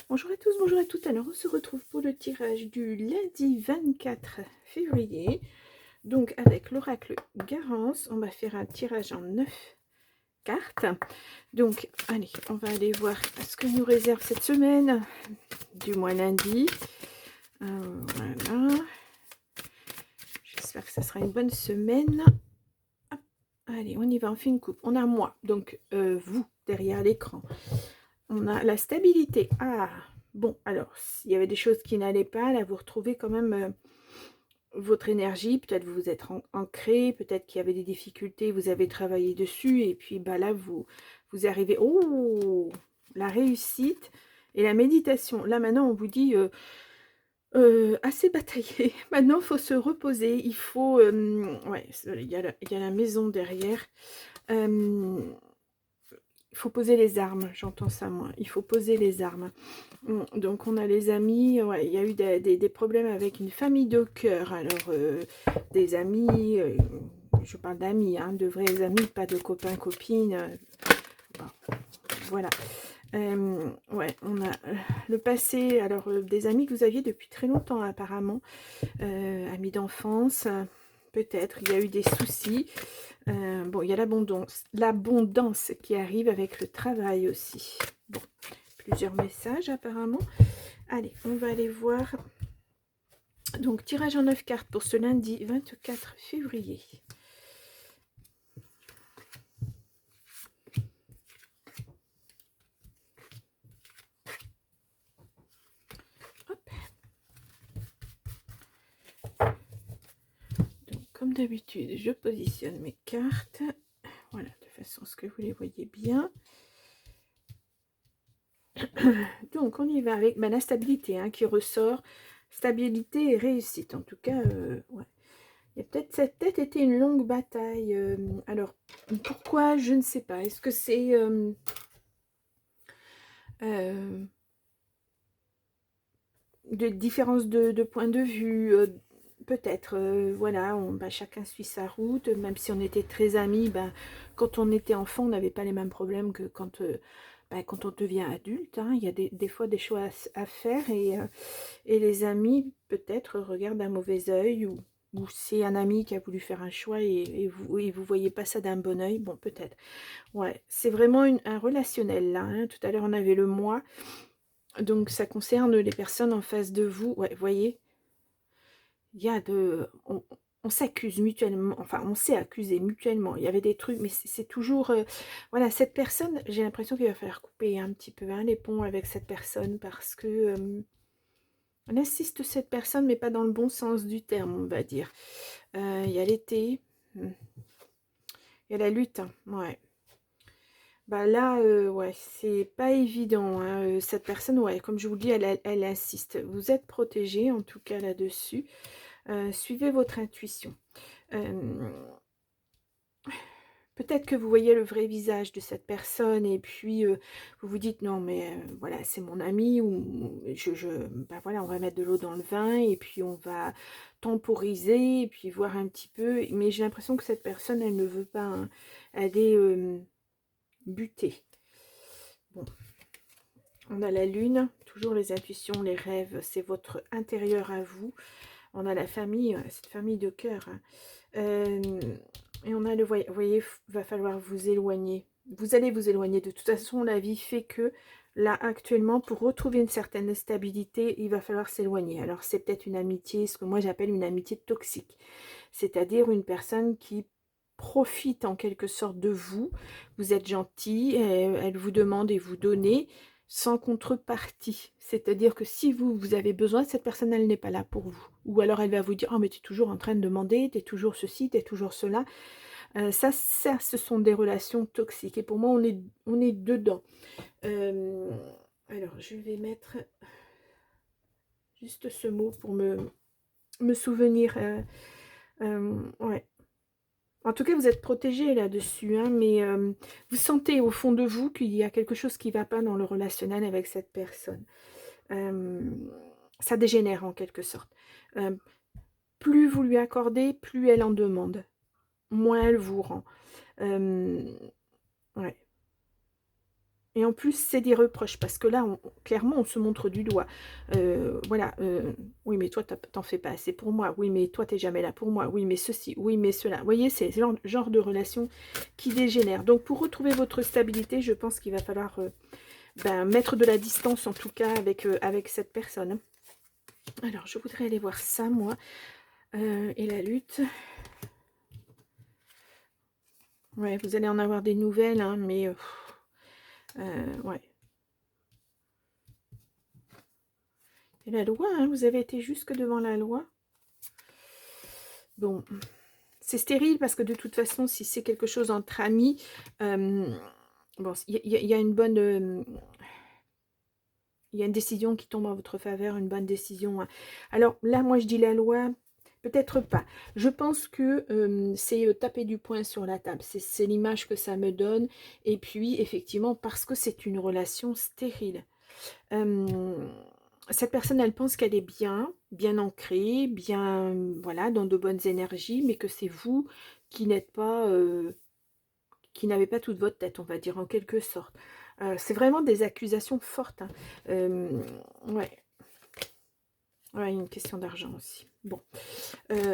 Bonjour à tous, bonjour à toutes. Alors on se retrouve pour le tirage du lundi 24 février. Donc avec l'oracle Garance, on va faire un tirage en 9 cartes. Donc allez, on va aller voir ce que nous réserve cette semaine, du mois lundi. Voilà. J'espère que ça sera une bonne semaine. Hop. Allez, on y va, on fait une coupe. On a moi, donc vous, derrière l'écran. On a la stabilité. Ah, bon, alors, s'il y avait des choses qui n'allaient pas, là, vous retrouvez quand même votre énergie. Peut-être vous vous êtes ancré, peut-être qu'il y avait des difficultés, vous avez travaillé dessus, et puis bah, là, vous arrivez. Oh, la réussite et la méditation. Là, maintenant, on vous dit assez bataillé. Maintenant, il faut se reposer. Il faut... ouais, il y a la maison derrière. Il faut poser les armes, j'entends ça moi, il faut poser les armes. Donc on a les amis, ouais, il y a eu des problèmes avec une famille de cœur, alors des amis, je parle d'amis, hein, de vrais amis, pas de copains, copines, bon, voilà. Ouais, on a le passé, alors des amis que vous aviez depuis très longtemps apparemment, amis d'enfance, peut-être, il y a eu des soucis. Bon, il y a l'abondance qui arrive avec le travail aussi. Bon, plusieurs messages apparemment. Allez, on va aller voir. Donc, tirage en 9 cartes pour ce lundi 24 février. Hop. Donc, comme d'habitude, je positionne mes cartes. Voilà, de façon à ce que vous les voyez bien. Donc, on y va avec la stabilité hein, qui ressort. Stabilité et réussite. En tout cas, ouais. Il y a peut-être, ça a peut-être été une longue bataille. Alors, pourquoi? Je ne sais pas. Est-ce que c'est de différence de point de vue? Peut-être, voilà, bah, chacun suit sa route. Même si on était très amis, bah, quand on était enfant, on n'avait pas les mêmes problèmes que quand on devient adulte. Hein. Il y a des fois des choix à faire et les amis, peut-être, regardent d'un mauvais œil ou c'est un ami qui a voulu faire un choix et vous voyez pas ça d'un bon œil. Bon, peut-être. Ouais, c'est vraiment un relationnel, là. Hein. Tout à l'heure, on avait le moi. Donc, ça concerne les personnes en face de vous. Ouais, vous voyez, il y a de... On s'accuse mutuellement, enfin, on s'est accusé mutuellement. Il y avait des trucs, mais c'est toujours... voilà, cette personne, j'ai l'impression qu'il va falloir couper un petit peu hein, les ponts avec cette personne parce que... on assiste cette personne, mais pas dans le bon sens du terme, on va dire. Il y a l'été. Il y a la lutte. Hein, ouais. Bah là, ouais, c'est pas évident. Hein, cette personne, ouais, comme je vous le dis, elle insiste. Vous êtes protégé, en tout cas là-dessus. Suivez votre intuition. Peut-être que vous voyez le vrai visage de cette personne et puis vous vous dites non mais voilà c'est mon ami ou ben voilà on va mettre de l'eau dans le vin et puis on va temporiser et puis voir un petit peu mais j'ai l'impression que cette personne elle ne veut pas hein, aller buter. Bon, on a la lune, toujours les intuitions, les rêves, c'est votre intérieur à vous. On a la famille, cette famille de cœur. Hein. Et on a le voyez, va falloir vous éloigner. Vous allez vous éloigner. De toute façon, la vie fait que là, actuellement, pour retrouver une certaine stabilité, il va falloir s'éloigner. Alors, c'est peut-être une amitié, ce que moi j'appelle une amitié toxique. C'est-à-dire une personne qui profite en quelque sorte de vous. Vous êtes gentil, elle vous demande et vous donnez sans contrepartie. C'est-à-dire que si vous avez besoin, cette personne, elle n'est pas là pour vous. Ou alors elle va vous dire, oh mais tu es toujours en train de demander, tu es toujours ceci, tu es toujours cela. Ça, ce sont des relations toxiques. Et pour moi, on est dedans. Alors, je vais mettre juste ce mot pour me souvenir. Ouais. En tout cas, vous êtes protégé là-dessus, hein, mais vous sentez au fond de vous qu'il y a quelque chose qui ne va pas dans le relationnel avec cette personne. Ça dégénère en quelque sorte. Plus vous lui accordez, plus elle en demande. Moins elle vous rend. Ouais. Et en plus, c'est des reproches, parce que là, clairement, on se montre du doigt. Voilà, oui, mais toi, t'en fais pas assez pour moi. Oui, mais toi, t'es jamais là pour moi. Oui, mais ceci. Oui, mais cela. Vous voyez, c'est le genre de relation qui dégénère. Donc, pour retrouver votre stabilité, je pense qu'il va falloir mettre de la distance, en tout cas, avec cette personne. Alors, je voudrais aller voir ça, moi. Et la lutte. Ouais, vous allez en avoir des nouvelles, hein, mais... ouais. Et la loi, hein, vous avez été jusque devant la loi. Bon, c'est stérile parce que de toute façon, si c'est quelque chose entre amis, bon, il y a une bonne... il y a une décision qui tombe en votre faveur, une bonne décision, hein. Alors là, moi, je dis la loi, peut-être pas. Je pense que c'est taper du poing sur la table. C'est l'image que ça me donne. Et puis, effectivement, parce que c'est une relation stérile. Cette personne, elle pense qu'elle est bien ancrée, bien, voilà, dans de bonnes énergies, mais que c'est vous qui n'êtes pas, qui n'avez pas toute votre tête, on va dire, en quelque sorte. C'est vraiment des accusations fortes, hein. Ouais. Ouais, une question d'argent aussi. Bon,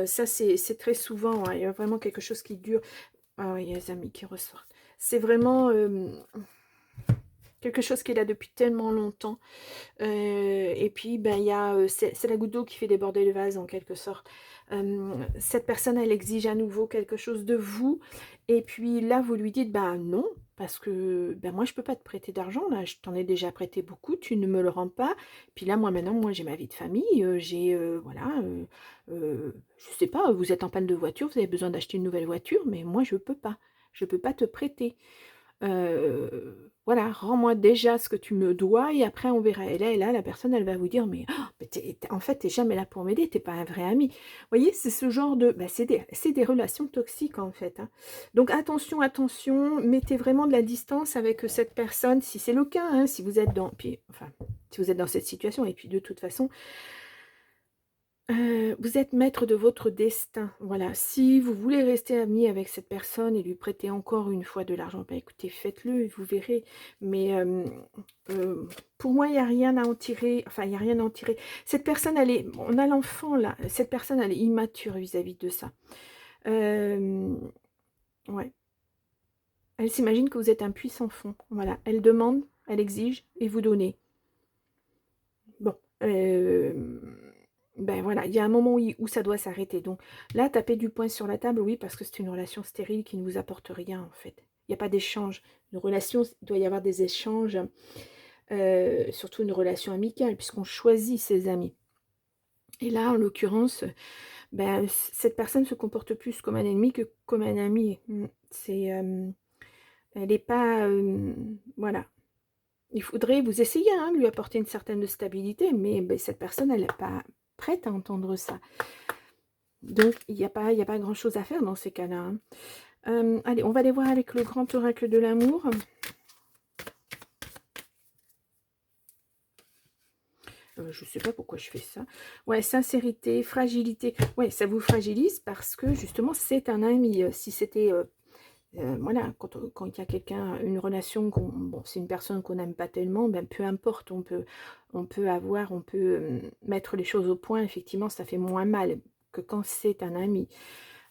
ça c'est très souvent, hein, il y a vraiment quelque chose qui dure. Ah oui, il y a les amis qui ressortent. C'est vraiment quelque chose qui est là depuis tellement longtemps. Et puis, ben, il y a, c'est la goutte d'eau qui fait déborder le vase, en quelque sorte. Cette personne, elle exige à nouveau quelque chose de vous. Et puis là, vous lui dites, ben non, parce que ben, moi, je peux pas te prêter d'argent. Là, je t'en ai déjà prêté beaucoup, tu ne me le rends pas. Puis là, moi, maintenant, moi, j'ai ma vie de famille. J'ai, voilà, je sais pas, vous êtes en panne de voiture, vous avez besoin d'acheter une nouvelle voiture, mais moi, je peux pas. Je peux pas te prêter. Voilà, rends-moi déjà ce que tu me dois et après on verra. Et là, la personne, elle va vous dire, mais, oh, mais en fait, t'es jamais là pour m'aider, t'es pas un vrai ami. Vous voyez, c'est ce genre de... bah, c'est des relations toxiques, en fait, hein. Donc, attention, attention, mettez vraiment de la distance avec cette personne, si c'est le cas, hein, si vous êtes dans... Puis, enfin, si vous êtes dans cette situation, et puis de toute façon, vous êtes maître de votre destin, voilà. Si vous voulez rester ami avec cette personne et lui prêter encore une fois de l'argent, bah, écoutez, faites-le et vous verrez. Mais pour moi, il n'y a rien à en tirer. Enfin, il n'y a rien à en tirer. Cette personne, elle est... On a l'enfant, là. Cette personne, elle est immature vis-à-vis de ça. Ouais. Elle s'imagine que vous êtes un puissant fond. Voilà. Elle demande, elle exige et vous donnez. Bon. Ben voilà, il y a un moment où ça doit s'arrêter. Donc là, taper du poing sur la table, oui, parce que c'est une relation stérile qui ne vous apporte rien, en fait. Il n'y a pas d'échange. Une relation, il doit y avoir des échanges, surtout une relation amicale, puisqu'on choisit ses amis. Et là, en l'occurrence, ben, cette personne se comporte plus comme un ennemi que comme un ami. C'est, elle n'est pas... voilà. Il faudrait vous essayer, hein, de lui apporter une certaine stabilité, mais ben, cette personne, elle n'est pas prête à entendre ça. Donc, il n'y a pas grand-chose à faire dans ces cas-là, hein. Allez, on va aller voir avec le grand oracle de l'amour. Je ne sais pas pourquoi je fais ça. Ouais, sincérité, fragilité. Ouais, ça vous fragilise parce que, justement, c'est un ami. Si c'était... voilà, quand il y a quelqu'un, une relation, bon, c'est une personne qu'on n'aime pas tellement, ben, peu importe, on peut mettre les choses au point, effectivement, ça fait moins mal que quand c'est un ami.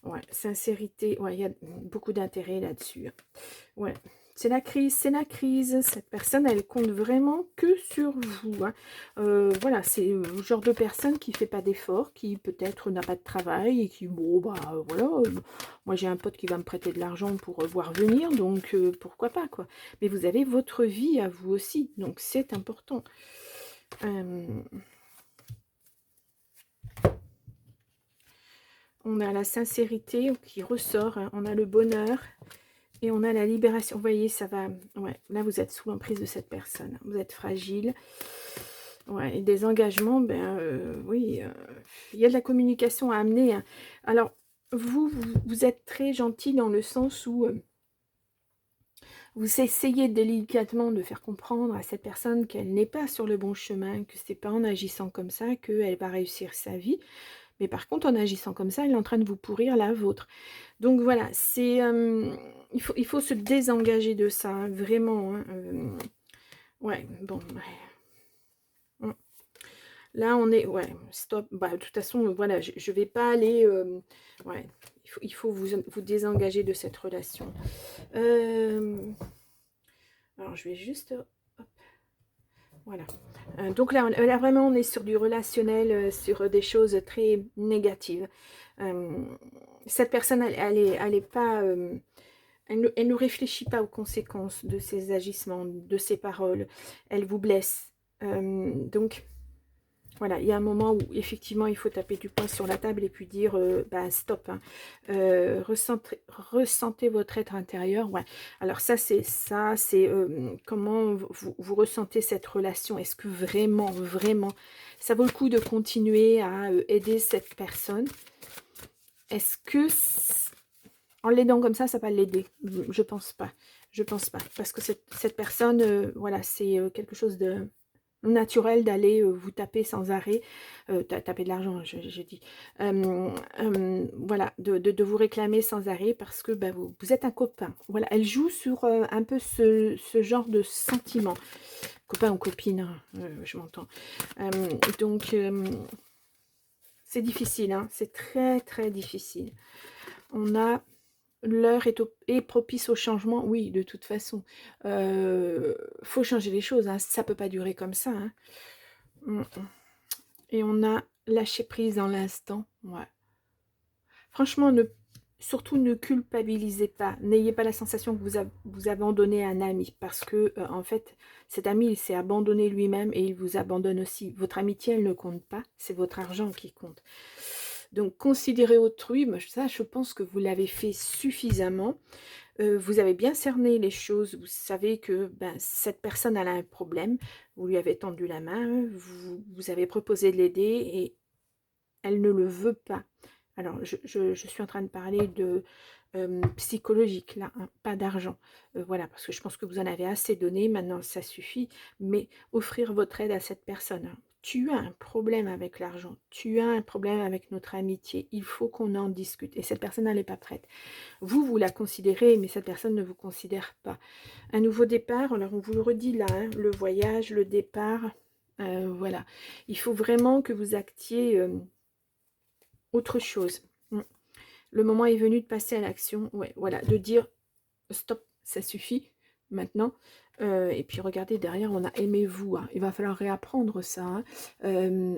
Ouais, sincérité, ouais, il y a beaucoup d'intérêt là-dessus. Ouais, c'est la crise, c'est la crise. Cette personne, elle compte vraiment que sur vous, hein. Voilà, c'est le genre de personne qui fait pas d'efforts, qui peut-être n'a pas de travail et qui, bon, bah voilà, moi j'ai un pote qui va me prêter de l'argent pour voir venir, donc pourquoi pas, quoi. Mais vous avez votre vie à vous aussi, donc c'est important. On a la sincérité qui ressort, hein. On a le bonheur et on a la libération. Vous voyez, ça va... Ouais, là, vous êtes sous l'emprise de cette personne. Vous êtes fragile. Ouais, et des engagements, ben oui, il y a de la communication à amener, hein. Alors, vous êtes très gentil dans le sens où vous essayez délicatement de faire comprendre à cette personne qu'elle n'est pas sur le bon chemin, que c'est pas en agissant comme ça qu'elle va réussir sa vie. Mais par contre, en agissant comme ça, elle est en train de vous pourrir la vôtre. Donc voilà, c'est il faut se désengager de ça, hein, vraiment, hein. Ouais, bon, ouais. Là, on est... Ouais, stop. Bah, de toute façon, voilà, je vais pas aller... ouais, il faut vous désengager de cette relation. Alors, je vais juste... hop, voilà. Donc là, vraiment, on est sur du relationnel, sur des choses très négatives. Euh, cette personne, elle est pas... elle ne réfléchit pas aux conséquences de ses agissements, de ses paroles. Elle vous blesse. Donc... Voilà, il y a un moment où effectivement il faut taper du poing sur la table et puis dire bah, stop. Hein. Ressentez votre être intérieur. Ouais. Alors ça c'est comment vous ressentez cette relation. Est-ce que vraiment, vraiment, ça vaut le coup de continuer à aider cette personne? Est-ce que en l'aidant comme ça va l'aider? Je pense pas. Je pense pas. Parce que cette personne, voilà, c'est quelque chose de naturel d'aller vous taper sans arrêt, taper de l'argent, je dis, voilà, de vous réclamer sans arrêt parce que bah, vous êtes un copain. Voilà, elle joue sur un peu ce genre de sentiment. Copain ou copine, hein, je m'entends. Donc, c'est difficile, hein, c'est très très difficile. On a... L'heure est propice au changement, oui, de toute façon. Faut changer les choses, hein. Ça peut pas durer comme ça. Hein. Et on a lâché prise dans l'instant. Ouais. Franchement, surtout ne culpabilisez pas. N'ayez pas la sensation que vous abandonnez un ami. Parce que, en fait, cet ami, il s'est abandonné lui-même et il vous abandonne aussi. Votre amitié, elle ne compte pas. C'est votre argent qui compte. Donc, considérez autrui. Ça, je pense que vous l'avez fait suffisamment. Vous avez bien cerné les choses, vous savez que ben, cette personne elle a un problème, vous lui avez tendu la main, vous avez proposé de l'aider et elle ne le veut pas. Alors, je suis en train de parler de psychologique, là, hein, pas d'argent. Voilà, parce que je pense que vous en avez assez donné, maintenant ça suffit, mais offrir votre aide à cette personne. Hein. Tu as un problème avec l'argent, tu as un problème avec notre amitié, il faut qu'on en discute. Et cette personne, elle n'est pas prête. Vous la considérez, mais cette personne ne vous considère pas. Un nouveau départ, alors on vous le redit là, hein, le voyage, le départ, voilà. Il faut vraiment que vous actiez autre chose. Le moment est venu de passer à l'action, ouais, voilà, de dire stop, ça suffit maintenant. Et puis regardez, derrière, on a aimez-vous. Hein. Il va falloir réapprendre ça. Hein.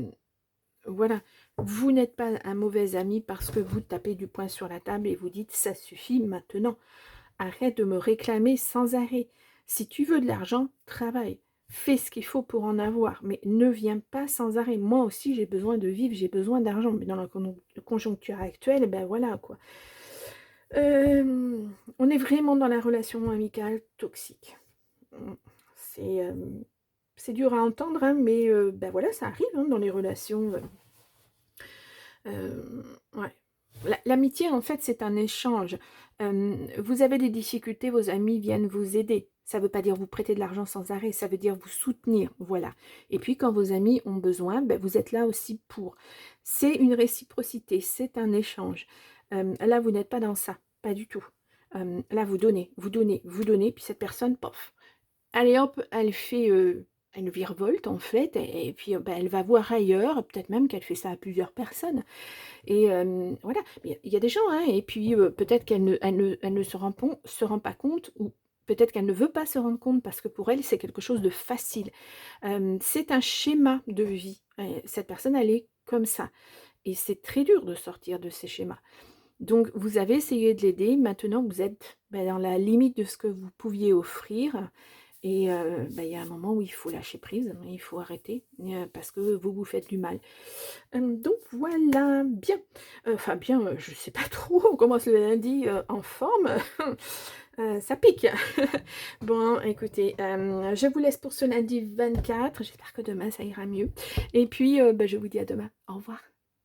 Voilà, vous n'êtes pas un mauvais ami parce que vous tapez du poing sur la table et vous dites ça suffit maintenant. Arrête de me réclamer sans arrêt. Si tu veux de l'argent, travaille. Fais ce qu'il faut pour en avoir, mais ne viens pas sans arrêt. Moi aussi, j'ai besoin de vivre, j'ai besoin d'argent. Mais dans la conjoncture actuelle, ben voilà quoi. On est vraiment dans la relation amicale toxique. C'est dur à entendre, hein, mais ben voilà, ça arrive hein, dans les relations. Ouais. L'amitié, en fait, c'est un échange. Vous avez des difficultés, vos amis viennent vous aider. Ça ne veut pas dire vous prêter de l'argent sans arrêt, ça veut dire vous soutenir, voilà. Et puis, quand vos amis ont besoin, ben, vous êtes là aussi pour. C'est une réciprocité, c'est un échange. Là, vous n'êtes pas dans ça, pas du tout. Là, vous donnez, vous donnez, vous donnez, puis cette personne, pof. Allez hop, elle fait une virevolte, en fait, et puis ben, elle va voir ailleurs, peut-être même qu'elle fait ça à plusieurs personnes. Et voilà, il y a des gens, hein, et puis peut-être qu'elle ne se rend pas compte, ou peut-être qu'elle ne veut pas se rendre compte, parce que pour elle, c'est quelque chose de facile. C'est un schéma de vie. Cette personne, elle est comme ça. Et c'est très dur de sortir de ces schémas. Donc, vous avez essayé de l'aider. Maintenant, vous êtes ben, dans la limite de ce que vous pouviez offrir. Et ben, il y a un moment où il faut lâcher prise, il faut arrêter, parce que vous vous faites du mal. Donc voilà, bien. Enfin bien, je ne sais pas trop, on commence le lundi en forme. Ça pique. Bon, écoutez, je vous laisse pour ce lundi 24. J'espère que demain, ça ira mieux. Et puis, ben, je vous dis à demain. Au revoir.